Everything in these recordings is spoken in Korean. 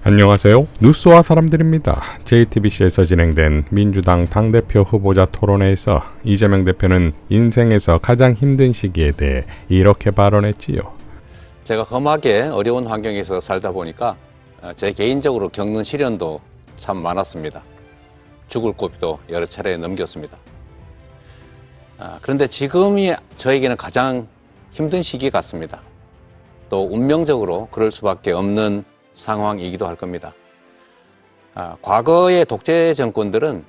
안녕하세요. 뉴스와 사람들입니다. JTBC에서 진행된 민주당 당대표 후보자 토론회에서 이재명 대표는 인생에서 가장 힘든 시기에 대해 이렇게 발언했지요. 제가 험하게 어려운 환경에서 살다 보니까 제 개인적으로 겪는 시련도 참 많았습니다. 죽을 고비도 여러 차례 넘겼습니다. 그런데 지금이 저에게는 가장 힘든 시기 같습니다. 또 운명적으로 그럴 수밖에 없는 상황이기도 할 겁니다. 과거의 독재 정권들은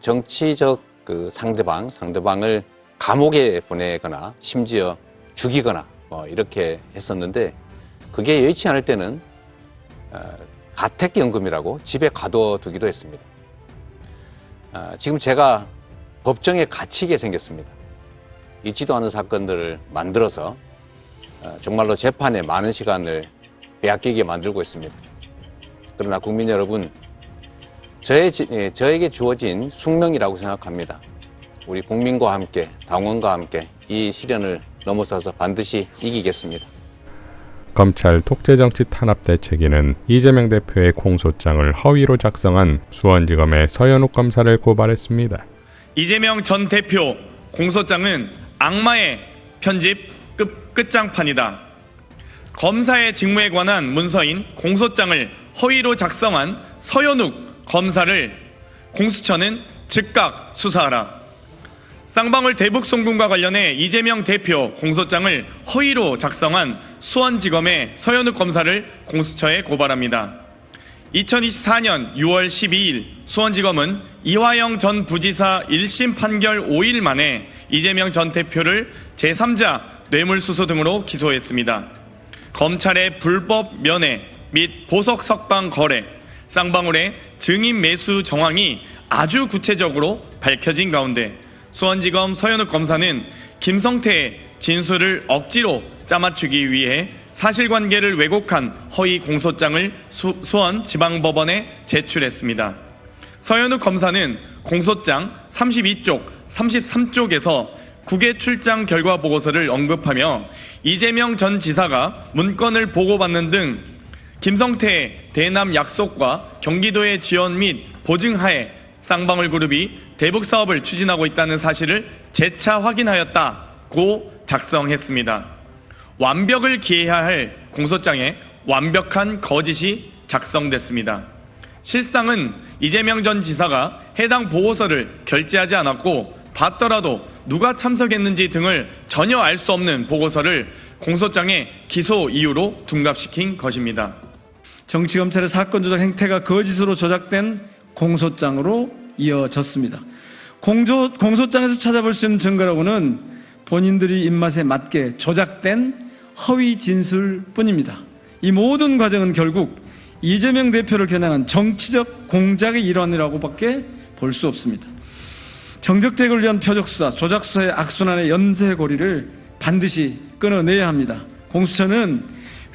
정치적 상대방을 감옥에 보내거나 심지어 죽이거나 이렇게 했었는데, 그게 여의치 않을 때는 가택연금이라고 집에 가둬두기도 했습니다. 지금 제가 법정에 갇히게 생겼습니다. 있지도 않은 사건들을 만들어서 정말로 재판에 많은 시간을 빼앗기게 만들고 있습니다. 그러나 국민 여러분, 저에게 주어진 숙명이라고 생각합니다. 우리 국민과 함께, 당원과 함께 이 시련을 넘어서서 반드시 이기겠습니다. 검찰 독재정치 탄압 대책위는 이재명 대표의 공소장을 허위로 작성한 수원지검의 서현욱 검사를 고발했습니다. 이재명 전 대표 공소장은 악마의 편집 끝장판이다. 검사의 직무에 관한 문서인 공소장을 허위로 작성한 서현욱 검사를 공수처는 즉각 수사하라. 쌍방울 대북송금과 관련해 이재명 대표 공소장을 허위로 작성한 수원지검의 서현욱 검사를 공수처에 고발합니다. 2024년 6월 12일 수원지검은 이화영 전 부지사 1심 판결 5일 만에 이재명 전 대표를 제3자 뇌물수수 등으로 기소했습니다. 검찰의 불법 면회 및 보석 석방 거래, 쌍방울의 증인 매수 정황이 아주 구체적으로 밝혀진 가운데 수원지검 서현욱 검사는 김성태의 진술을 억지로 짜맞추기 위해 사실관계를 왜곡한 허위 공소장을 수원지방법원에 제출했습니다. 서현욱 검사는 공소장 32쪽, 33쪽에서 국외 출장 결과 보고서를 언급하며 이재명 전 지사가 문건을 보고받는 등 김성태의 대남 약속과 경기도의 지원 및 보증하에 쌍방울 그룹이 대북 사업을 추진하고 있다는 사실을 재차 확인하였다고 작성했습니다. 완벽을 기해야 할 공소장에 완벽한 거짓이 작성됐습니다. 실상은 이재명 전 지사가 해당 보고서를 결제하지 않았고, 받더라도 누가 참석했는지 등을 전혀 알 수 없는 보고서를 공소장에 기소 이유로 둔갑시킨 것입니다. 정치검찰의 사건 조작 행태가 거짓으로 조작된 공소장으로 이어졌습니다. 공소장에서 찾아볼 수 있는 증거라고는 본인들이 입맛에 맞게 조작된 허위 진술뿐입니다. 이 모든 과정은 결국 이재명 대표를 겨냥한 정치적 공작의 일환이라고밖에 볼 수 없습니다. 정적 제거를 위한 표적수사, 조작수사의 악순환의 연쇄고리를 반드시 끊어내야 합니다. 공수처는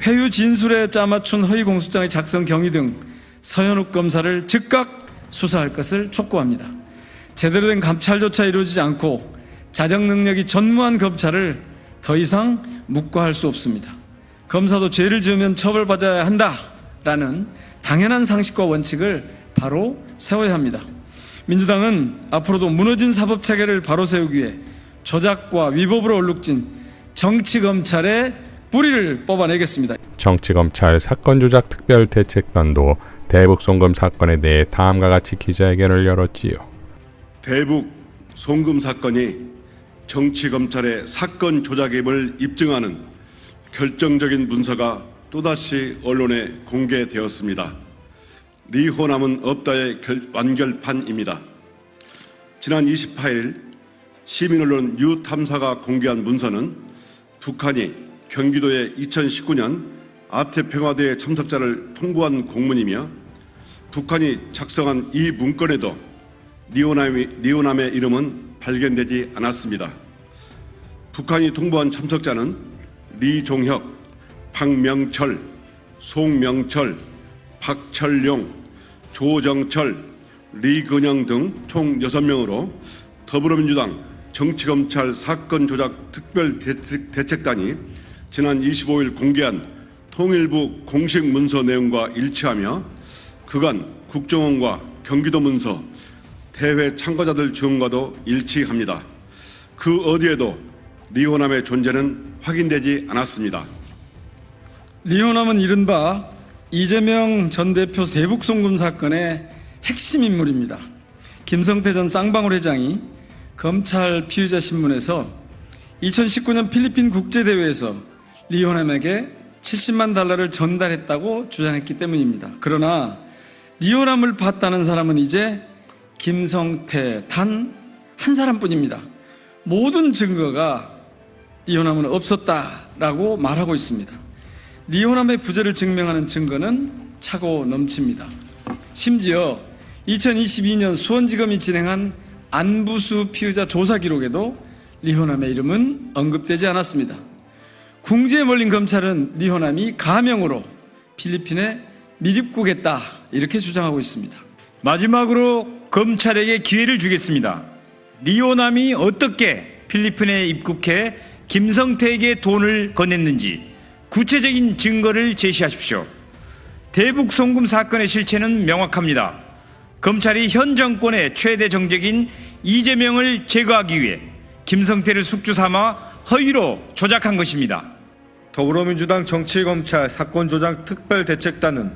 회유 진술에 짜맞춘 허위 공소장의 작성 경위 등 서현욱 검사를 즉각 수사할 것을 촉구합니다. 제대로 된 감찰조차 이루어지지 않고 자정 능력이 전무한 검찰을 더 이상 묵과할 수 없습니다. 검사도 죄를 지으면 처벌받아야 한다라는 당연한 상식과 원칙을 바로 세워야 합니다. 민주당은 앞으로도 무너진 사법체계를 바로 세우기 위해 조작과 위법으로 얼룩진 정치검찰의 뿌리를 뽑아내겠습니다. 정치검찰 사건조작특별대책단도 대북 송금 사건에 대해 다음과 같이 기자회견을 열었지요. 대북 송금 사건이 정치검찰의 사건 조작임을 입증하는 결정적인 문서가 또다시 언론에 공개되었습니다. 리호남은 없다의 완결판입니다. 지난 28일 시민언론 뉴탐사가 공개한 문서는 북한이 경기도의 2019년 아태평화대회 참석자를 통보한 공문이며, 북한이 작성한 이 문건에도 리호남의 이름은 발견되지 않았습니다. 북한이 통보한 참석자는 리종혁, 박명철, 송명철, 박철용, 조정철, 리근영 등 총 6명으로 더불어민주당 정치검찰 사건 조작 특별대책단이 지난 25일 공개한 통일부 공식 문서 내용과 일치하며 그간 국정원과 경기도 문서, 대회 참가자들 증언과도 일치합니다. 그 어디에도 리호남의 존재는 확인되지 않았습니다. 리호남은 이른바 이재명 전 대표 대북 송금 사건의 핵심 인물입니다. 김성태 전 쌍방울 회장이 검찰 피의자 신문에서 2019년 필리핀 국제대회에서 리호남에게 70만 달러를 전달했다고 주장했기 때문입니다. 그러나 리호남을 봤다는 사람은 이제 김성태 단 한 사람뿐입니다. 모든 증거가 리호남은 없었다라고 말하고 있습니다. 리호남의 부재를 증명하는 증거는 차고 넘칩니다. 심지어 2022년 수원지검이 진행한 안부수 피의자 조사 기록에도 리호남의 이름은 언급되지 않았습니다. 궁지에 몰린 검찰은 리호남이 가명으로 필리핀에 미립국했다 이렇게 주장하고 있습니다. 마지막으로 검찰에게 기회를 주겠습니다. 리호남이 어떻게 필리핀에 입국해 김성태에게 돈을 건넸는지 구체적인 증거를 제시하십시오. 대북 송금 사건의 실체는 명확합니다. 검찰이 현 정권의 최대 정적인 이재명을 제거하기 위해 김성태를 숙주 삼아 허위로 조작한 것입니다. 더불어민주당 정치검찰 사건조작 특별대책단은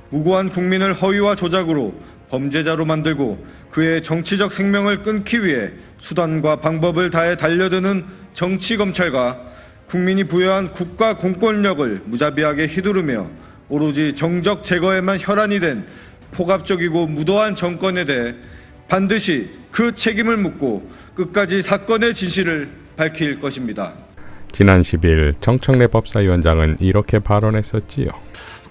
무고한 국민을 허위와 조작으로 범죄자로 만들고 그의 정치적 생명을 끊기 위해 수단과 방법을 다해 달려드는 정치검찰과 국민이 부여한 국가 공권력을 무자비하게 휘두르며 오로지 정적 제거에만 혈안이 된 폭압적이고 무도한 정권에 대해 반드시 그 책임을 묻고 끝까지 사건의 진실을 밝힐 것입니다. 지난 10일 정청래 법사위원장은 이렇게 발언했었지요.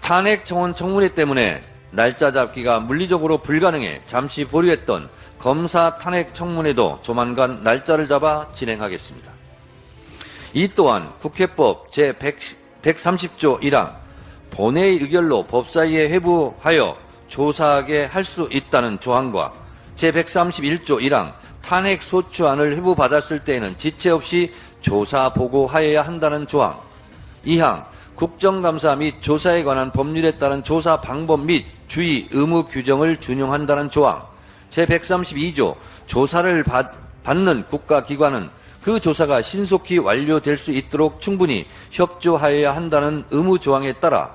탄핵 정원 청문회 때문에 날짜 잡기가 물리적으로 불가능해 잠시 보류했던 검사 탄핵 청문회도 조만간 날짜를 잡아 진행하겠습니다. 이 또한 국회법 제130조 1항 본회의 의결로 법사위에 회부하여 조사하게 할 수 있다는 조항과 제131조 1항 탄핵 소추안을 회부받았을 때에는 지체 없이 조사 보고하여야 한다는 조항, 2항 국정감사 및 조사에 관한 법률에 따른 조사 방법 및 주의 의무 규정을 준용한다는 조항, 제132조 조사를 받는 국가기관은 그 조사가 신속히 완료될 수 있도록 충분히 협조하여야 한다는 의무 조항에 따라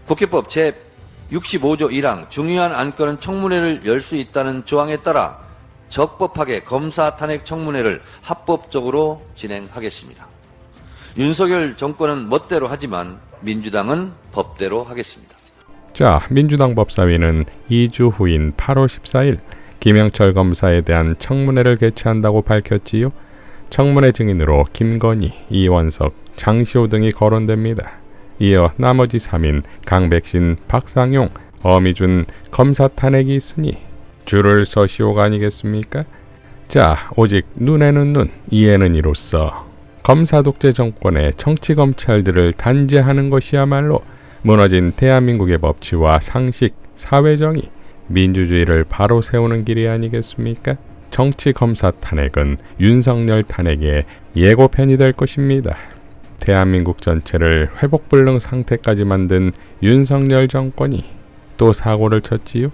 국회법 제65조 1항 중요한 안건은 청문회를 열 수 있다는 조항에 따라 적법하게 검사 탄핵 청문회를 합법적으로 진행하겠습니다. 윤석열 정권은 멋대로 하지만 민주당은 법대로 하겠습니다. 자, 민주당 법사위는 2주 후인 8월 14일 김영철 검사에 대한 청문회를 개최한다고 밝혔지요. 청문회 증인으로 김건희, 이원석, 장시호 등이 거론됩니다. 이어 나머지 3인 강백신, 박상용, 어미준 검사 탄핵이 있으니 줄을 서시오가 아니겠습니까? 자, 오직 눈에는 눈, 이에는 이로써 검사 독재 정권의 정치검찰들을 단죄하는 것이야말로 무너진 대한민국의 법치와 상식, 사회정의, 민주주의를 바로 세우는 길이 아니겠습니까? 정치검사 탄핵은 윤석열 탄핵의 예고편이 될 것입니다. 대한민국 전체를 회복불능 상태까지 만든 윤석열 정권이 또 사고를 쳤지요.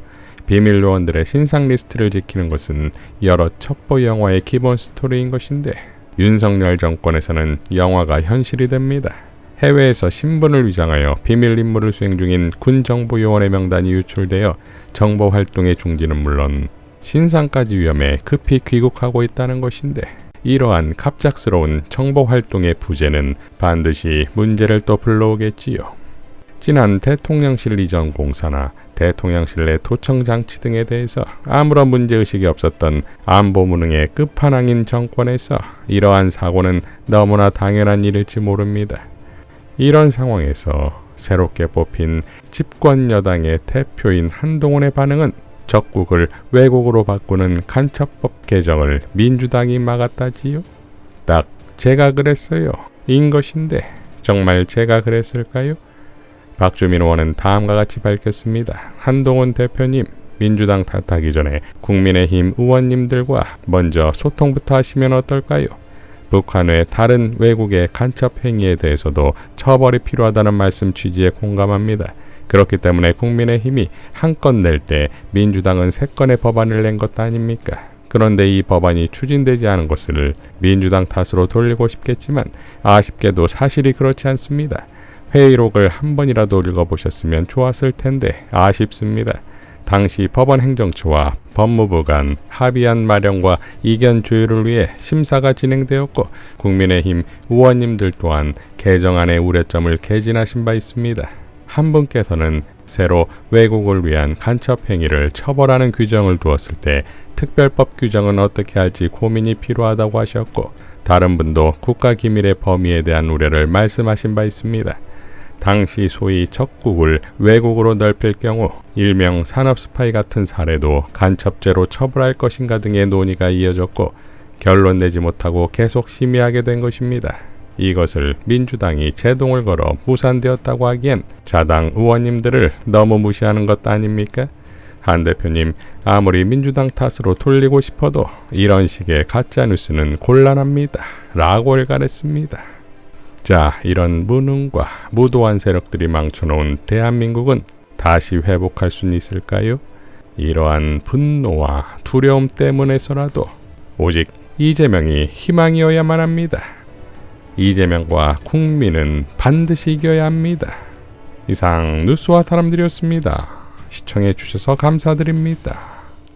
비밀 요원들의 신상 리스트를 지키는 것은 여러 첩보 영화의 기본 스토리인 것인데 윤석열 정권에서는 영화가 현실이 됩니다. 해외에서 신분을 위장하여 비밀 임무를 수행 중인 군정보요원의 명단이 유출되어 정보활동의 중지는 물론 신상까지 위험해 급히 귀국하고 있다는 것인데 이러한 갑작스러운 정보활동의 부재는 반드시 문제를 또 불러오겠지요. 지난 대통령실 이전 공사나 대통령실 내 도청장치 등에 대해서 아무런 문제의식이 없었던 안보무능의 끝판왕인 정권에서 이러한 사고는 너무나 당연한 일일지 모릅니다. 이런 상황에서 새롭게 뽑힌 집권여당의 대표인 한동훈의 반응은 적국을 왜곡으로 바꾸는 간첩법 개정을 민주당이 막았다지요. 딱 제가 그랬어요. 인 것인데 정말 제가 그랬을까요? 박주민 의원은 다음과 같이 밝혔습니다. 한동훈 대표님, 민주당 탓하기 전에 국민의힘 의원님들과 먼저 소통부터 하시면 어떨까요? 북한 외 다른 외국의 간첩 행위에 대해서도 처벌이 필요하다는 말씀 취지에 공감합니다. 그렇기 때문에 국민의힘이 한 건 낼 때 민주당은 3건의 법안을 낸 것 아닙니까? 그런데 이 법안이 추진되지 않은 것을 민주당 탓으로 돌리고 싶겠지만 아쉽게도 사실이 그렇지 않습니다. 회의록을 한 번이라도 읽어보셨으면 좋았을 텐데 아쉽습니다. 당시 법원행정처와 법무부 간 합의안 마련과 이견 조율을 위해 심사가 진행되었고 국민의힘 의원님들 또한 개정안의 우려점을 개진하신 바 있습니다. 한 분께서는 새로 외국을 위한 간첩 행위를 처벌하는 규정을 두었을 때 특별법 규정은 어떻게 할지 고민이 필요하다고 하셨고 다른 분도 국가기밀의 범위에 대한 우려를 말씀하신 바 있습니다. 당시 소위 적국을 외국으로 넓힐 경우 일명 산업스파이 같은 사례도 간첩죄로 처벌할 것인가 등의 논의가 이어졌고 결론 내지 못하고 계속 심의하게 된 것입니다. 이것을 민주당이 제동을 걸어 무산되었다고 하기엔 자당 의원님들을 너무 무시하는 것 아닙니까? 한 대표님, 아무리 민주당 탓으로 돌리고 싶어도 이런 식의 가짜뉴스는 곤란합니다. 라고 일갈했습니다. 자, 이런 무능과 무도한 세력들이 망쳐놓은 대한민국은 다시 회복할 수 있을까요? 이러한 분노와 두려움 때문에서라도 오직 이재명이 희망이어야만 합니다. 이재명과 국민은 반드시 이겨야 합니다. 이상 뉴스와 사람들이었습니다. 시청해 주셔서 감사드립니다.